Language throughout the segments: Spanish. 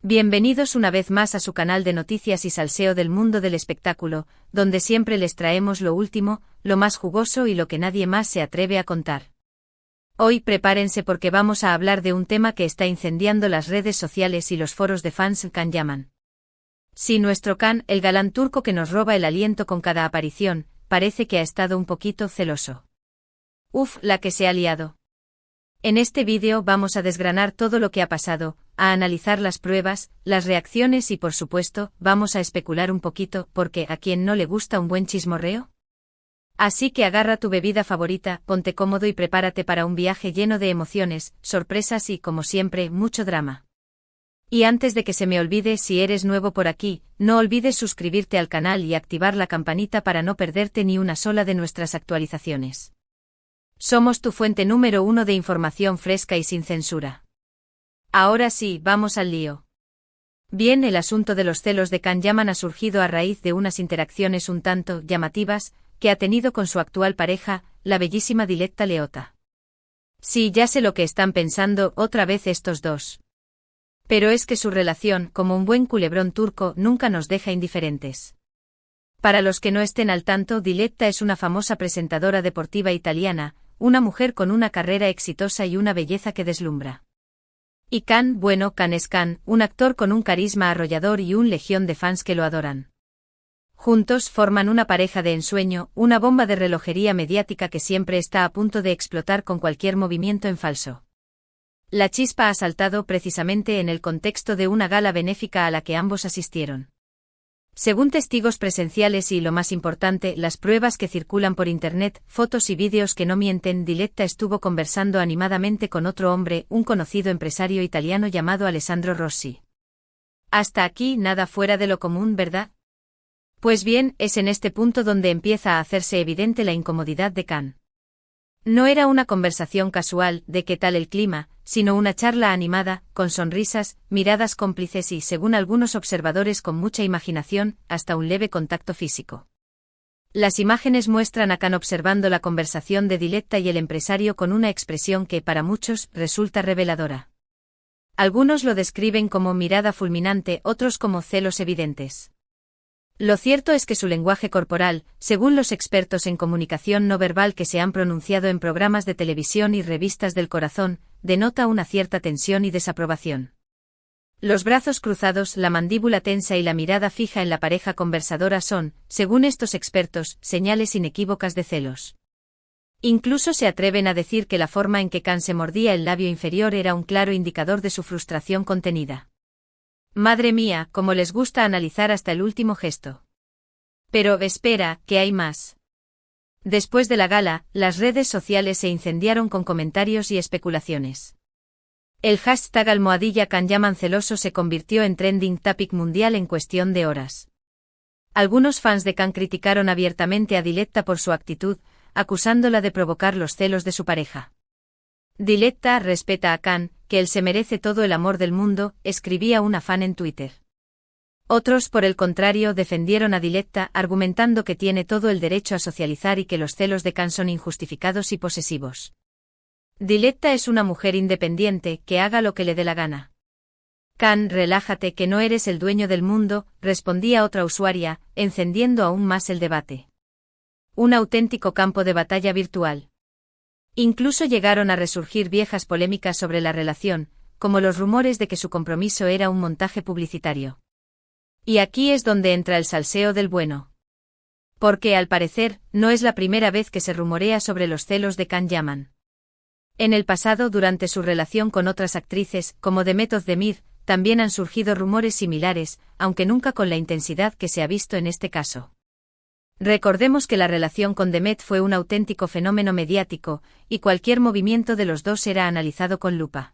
Bienvenidos una vez más a su canal de noticias y salseo del mundo del espectáculo, donde siempre les traemos lo último, lo más jugoso y lo que nadie más se atreve a contar. Hoy prepárense porque vamos a hablar de un tema que está incendiando las redes sociales y los foros de fans Can Yaman. Sí, nuestro Can, el galán turco que nos roba el aliento con cada aparición, parece que ha estado un poquito celoso. Uf, la que se ha liado. En este vídeo vamos a desgranar todo lo que ha pasado, a analizar las pruebas, las reacciones y por supuesto, vamos a especular un poquito porque ¿a quién no le gusta un buen chismorreo? Así que agarra tu bebida favorita, ponte cómodo y prepárate para un viaje lleno de emociones, sorpresas y, como siempre, mucho drama. Y antes de que se me olvide, si eres nuevo por aquí, no olvides suscribirte al canal y activar la campanita para no perderte ni una sola de nuestras actualizaciones. Somos tu fuente número 1 de información fresca y sin censura. Ahora sí, vamos al lío. Bien, el asunto de los celos de Can Yaman ha surgido a raíz de unas interacciones un tanto llamativas que ha tenido con su actual pareja, la bellísima Diletta Leotta. Sí, ya sé lo que están pensando otra vez estos dos. Pero es que su relación, como un buen culebrón turco, nunca nos deja indiferentes. Para los que no estén al tanto, Diletta es una famosa presentadora deportiva italiana, una mujer con una carrera exitosa y una belleza que deslumbra. Y Can, bueno, Can es Can, un actor con un carisma arrollador y un legión de fans que lo adoran. Juntos forman una pareja de ensueño, una bomba de relojería mediática que siempre está a punto de explotar con cualquier movimiento en falso. La chispa ha saltado precisamente en el contexto de una gala benéfica a la que ambos asistieron. Según testigos presenciales y lo más importante, las pruebas que circulan por internet, fotos y vídeos que no mienten, Diletta estuvo conversando animadamente con otro hombre, un conocido empresario italiano llamado Alessandro Rossi. Hasta aquí nada fuera de lo común, ¿verdad? Pues bien, es en este punto donde empieza a hacerse evidente la incomodidad de Can. No era una conversación casual, de qué tal el clima, sino una charla animada, con sonrisas, miradas cómplices y, según algunos observadores con mucha imaginación, hasta un leve contacto físico. Las imágenes muestran a Can observando la conversación de Diletta y el empresario con una expresión que, para muchos, resulta reveladora. Algunos lo describen como mirada fulminante, otros como celos evidentes. Lo cierto es que su lenguaje corporal, según los expertos en comunicación no verbal que se han pronunciado en programas de televisión y revistas del corazón, denota una cierta tensión y desaprobación. Los brazos cruzados, la mandíbula tensa y la mirada fija en la pareja conversadora son, según estos expertos, señales inequívocas de celos. Incluso se atreven a decir que la forma en que Can se mordía el labio inferior era un claro indicador de su frustración contenida. Madre mía, cómo les gusta analizar hasta el último gesto. Pero, espera, que hay más. Después de la gala, las redes sociales se incendiaron con comentarios y especulaciones. El hashtag #Can Yaman celoso se convirtió en trending topic mundial en cuestión de horas. Algunos fans de Can criticaron abiertamente a Diletta por su actitud, acusándola de provocar los celos de su pareja. Diletta respeta a Can, que él se merece todo el amor del mundo, escribía una fan en Twitter. Otros, por el contrario, defendieron a Diletta, argumentando que tiene todo el derecho a socializar y que los celos de Can son injustificados y posesivos. Diletta es una mujer independiente, que haga lo que le dé la gana. Can, relájate que no eres el dueño del mundo, respondía otra usuaria, encendiendo aún más el debate. Un auténtico campo de batalla virtual. Incluso llegaron a resurgir viejas polémicas sobre la relación, como los rumores de que su compromiso era un montaje publicitario. Y aquí es donde entra el salseo del bueno. Porque, al parecer, no es la primera vez que se rumorea sobre los celos de Can Yaman. En el pasado, durante su relación con otras actrices, como Demet Özdemir, también han surgido rumores similares, aunque nunca con la intensidad que se ha visto en este caso. Recordemos que la relación con Demet fue un auténtico fenómeno mediático, y cualquier movimiento de los dos era analizado con lupa.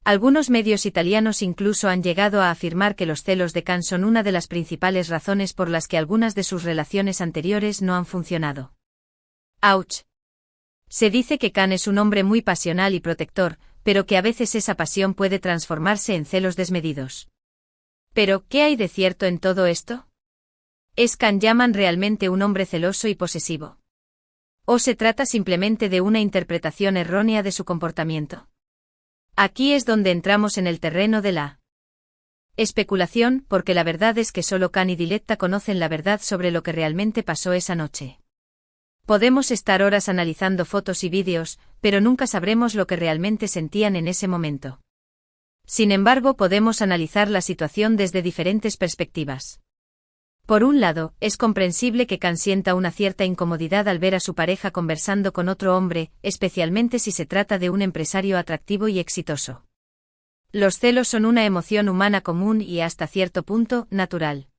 Algunos medios italianos incluso han llegado a afirmar que los celos de Can son una de las principales razones por las que algunas de sus relaciones anteriores no han funcionado. ¡Auch! Se dice que Can es un hombre muy pasional y protector, pero que a veces esa pasión puede transformarse en celos desmedidos. Pero, ¿qué hay de cierto en todo esto? ¿Es Can Yaman realmente un hombre celoso y posesivo? ¿O se trata simplemente de una interpretación errónea de su comportamiento? Aquí es donde entramos en el terreno de la Especulación, porque la verdad es que solo Khan y Diletta conocen la verdad sobre lo que realmente pasó esa noche. Podemos estar horas analizando fotos y vídeos, pero nunca sabremos lo que realmente sentían en ese momento. Sin embargo, podemos analizar la situación desde diferentes perspectivas. Por un lado, es comprensible que Khan sienta una cierta incomodidad al ver a su pareja conversando con otro hombre, especialmente si se trata de un empresario atractivo y exitoso. Los celos son una emoción humana común y, hasta cierto punto, natural.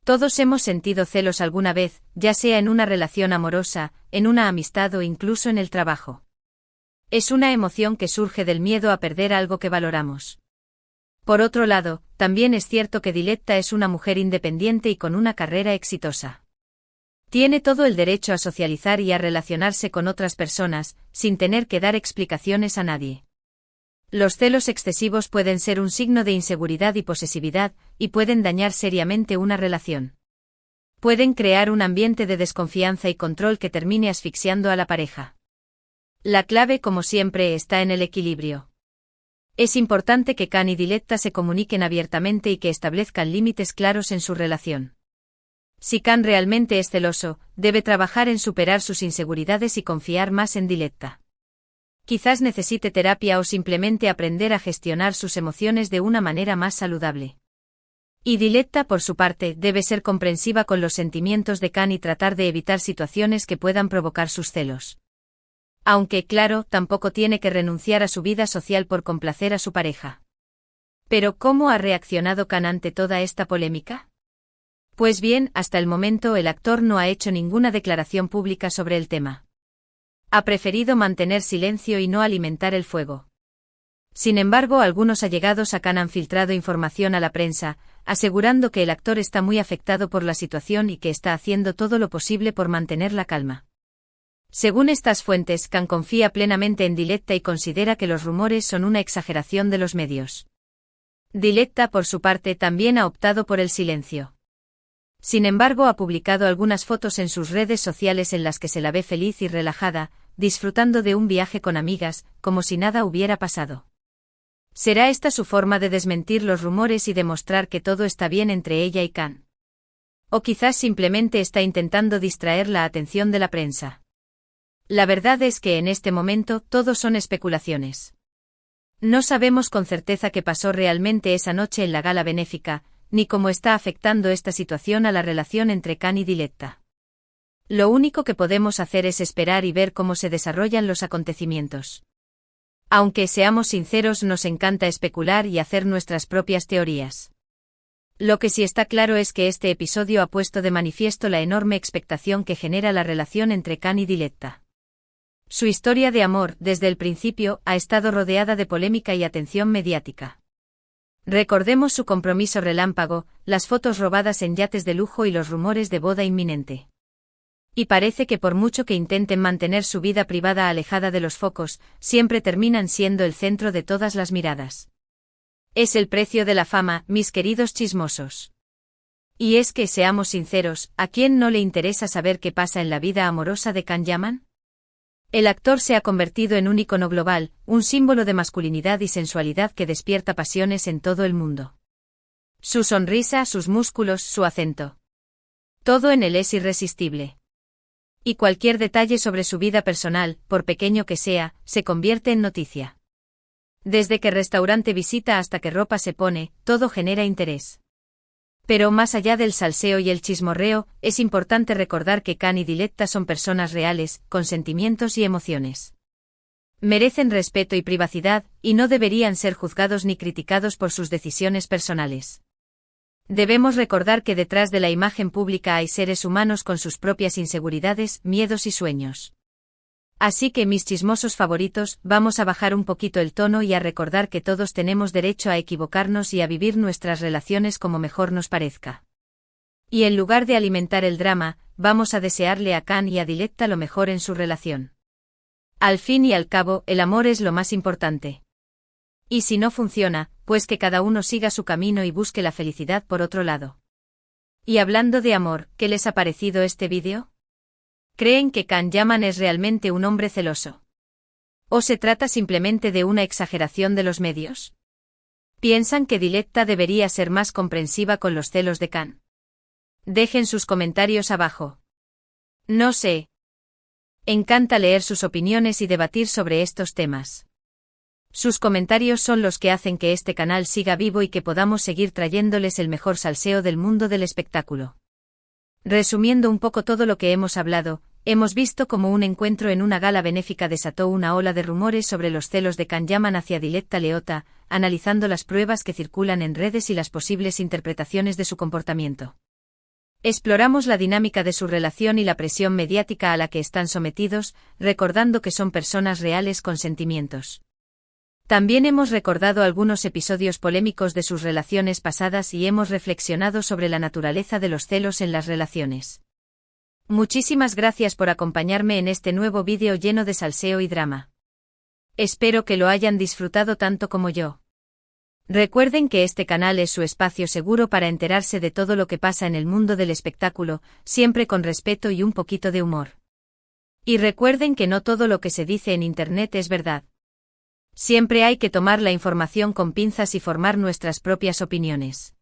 Todos hemos sentido celos alguna vez, ya sea en una relación amorosa, en una amistad o incluso en el trabajo. Es una emoción que surge del miedo a perder algo que valoramos. Por otro lado, también es cierto que Diletta es una mujer independiente y con una carrera exitosa. Tiene todo el derecho a socializar y a relacionarse con otras personas, sin tener que dar explicaciones a nadie. Los celos excesivos pueden ser un signo de inseguridad y posesividad, y pueden dañar seriamente una relación. Pueden crear un ambiente de desconfianza y control que termine asfixiando a la pareja. La clave, como siempre, está en el equilibrio. Es importante que Khan y Diletta se comuniquen abiertamente y que establezcan límites claros en su relación. Si Khan realmente es celoso, debe trabajar en superar sus inseguridades y confiar más en Diletta. Quizás necesite terapia o simplemente aprender a gestionar sus emociones de una manera más saludable. Y Diletta, por su parte, debe ser comprensiva con los sentimientos de Khan y tratar de evitar situaciones que puedan provocar sus celos. Aunque, claro, tampoco tiene que renunciar a su vida social por complacer a su pareja. Pero ¿cómo ha reaccionado Khan ante toda esta polémica? Pues bien, hasta el momento el actor no ha hecho ninguna declaración pública sobre el tema. Ha preferido mantener silencio y no alimentar el fuego. Sin embargo, algunos allegados a Khan han filtrado información a la prensa, asegurando que el actor está muy afectado por la situación y que está haciendo todo lo posible por mantener la calma. Según estas fuentes, Khan confía plenamente en Diletta y considera que los rumores son una exageración de los medios. Diletta, por su parte, también ha optado por el silencio. Sin embargo, ha publicado algunas fotos en sus redes sociales en las que se la ve feliz y relajada, disfrutando de un viaje con amigas, como si nada hubiera pasado. ¿Será esta su forma de desmentir los rumores y demostrar que todo está bien entre ella y Khan? O quizás simplemente está intentando distraer la atención de la prensa. La verdad es que en este momento todo son especulaciones. No sabemos con certeza qué pasó realmente esa noche en la gala benéfica, ni cómo está afectando esta situación a la relación entre Khan y Diletta. Lo único que podemos hacer es esperar y ver cómo se desarrollan los acontecimientos. Aunque seamos sinceros, nos encanta especular y hacer nuestras propias teorías. Lo que sí está claro es que este episodio ha puesto de manifiesto la enorme expectación que genera la relación entre Khan y Diletta. Su historia de amor, desde el principio, ha estado rodeada de polémica y atención mediática. Recordemos su compromiso relámpago, las fotos robadas en yates de lujo y los rumores de boda inminente. Y parece que por mucho que intenten mantener su vida privada alejada de los focos, siempre terminan siendo el centro de todas las miradas. Es el precio de la fama, mis queridos chismosos. Y es que, seamos sinceros, ¿a quién no le interesa saber qué pasa en la vida amorosa de Khan Yaman? El actor se ha convertido en un ícono global, un símbolo de masculinidad y sensualidad que despierta pasiones en todo el mundo. Su sonrisa, sus músculos, su acento. Todo en él es irresistible. Y cualquier detalle sobre su vida personal, por pequeño que sea, se convierte en noticia. Desde qué restaurante visita hasta qué ropa se pone, todo genera interés. Pero más allá del salseo y el chismorreo, es importante recordar que Khan y Diletta son personas reales, con sentimientos y emociones. Merecen respeto y privacidad, y no deberían ser juzgados ni criticados por sus decisiones personales. Debemos recordar que detrás de la imagen pública hay seres humanos con sus propias inseguridades, miedos y sueños. Así que, mis chismosos favoritos, vamos a bajar un poquito el tono y a recordar que todos tenemos derecho a equivocarnos y a vivir nuestras relaciones como mejor nos parezca. Y en lugar de alimentar el drama, vamos a desearle a Khan y a Diletta lo mejor en su relación. Al fin y al cabo, el amor es lo más importante. Y si no funciona, pues que cada uno siga su camino y busque la felicidad por otro lado. Y hablando de amor, ¿qué les ha parecido este vídeo? ¿Creen que Khan Yaman es realmente un hombre celoso? ¿O se trata simplemente de una exageración de los medios? ¿Piensan que Diletta debería ser más comprensiva con los celos de Can? Dejen sus comentarios abajo. No sé. Encanta leer sus opiniones y debatir sobre estos temas. Sus comentarios son los que hacen que este canal siga vivo y que podamos seguir trayéndoles el mejor salseo del mundo del espectáculo. Resumiendo un poco todo lo que hemos hablado, hemos visto cómo un encuentro en una gala benéfica desató una ola de rumores sobre los celos de Can Yaman hacia Diletta Leotta, analizando las pruebas que circulan en redes y las posibles interpretaciones de su comportamiento. Exploramos la dinámica de su relación y la presión mediática a la que están sometidos, recordando que son personas reales con sentimientos. También hemos recordado algunos episodios polémicos de sus relaciones pasadas y hemos reflexionado sobre la naturaleza de los celos en las relaciones. Muchísimas gracias por acompañarme en este nuevo vídeo lleno de salseo y drama. Espero que lo hayan disfrutado tanto como yo. Recuerden que este canal es su espacio seguro para enterarse de todo lo que pasa en el mundo del espectáculo, siempre con respeto y un poquito de humor. Y recuerden que no todo lo que se dice en Internet es verdad. Siempre hay que tomar la información con pinzas y formar nuestras propias opiniones.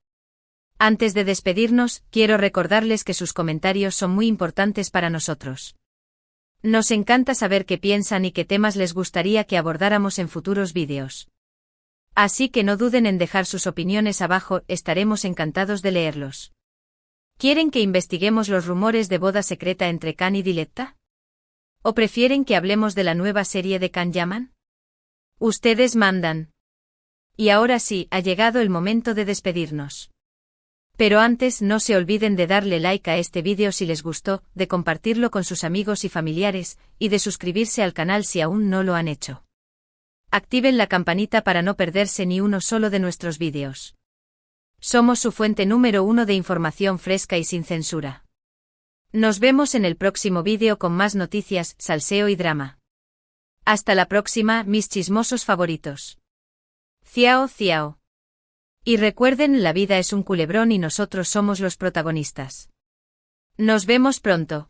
Antes de despedirnos, quiero recordarles que sus comentarios son muy importantes para nosotros. Nos encanta saber qué piensan y qué temas les gustaría que abordáramos en futuros vídeos. Así que no duden en dejar sus opiniones abajo, estaremos encantados de leerlos. ¿Quieren que investiguemos los rumores de boda secreta entre Can y Diletta? ¿O prefieren que hablemos de la nueva serie de Can Yaman? Ustedes mandan. Y ahora sí, ha llegado el momento de despedirnos. Pero antes no se olviden de darle like a este vídeo si les gustó, de compartirlo con sus amigos y familiares, y de suscribirse al canal si aún no lo han hecho. Activen la campanita para no perderse ni uno solo de nuestros vídeos. Somos su fuente número 1 de información fresca y sin censura. Nos vemos en el próximo vídeo con más noticias, salseo y drama. Hasta la próxima, mis chismosos favoritos. Ciao, ciao. Y recuerden, la vida es un culebrón y nosotros somos los protagonistas. Nos vemos pronto.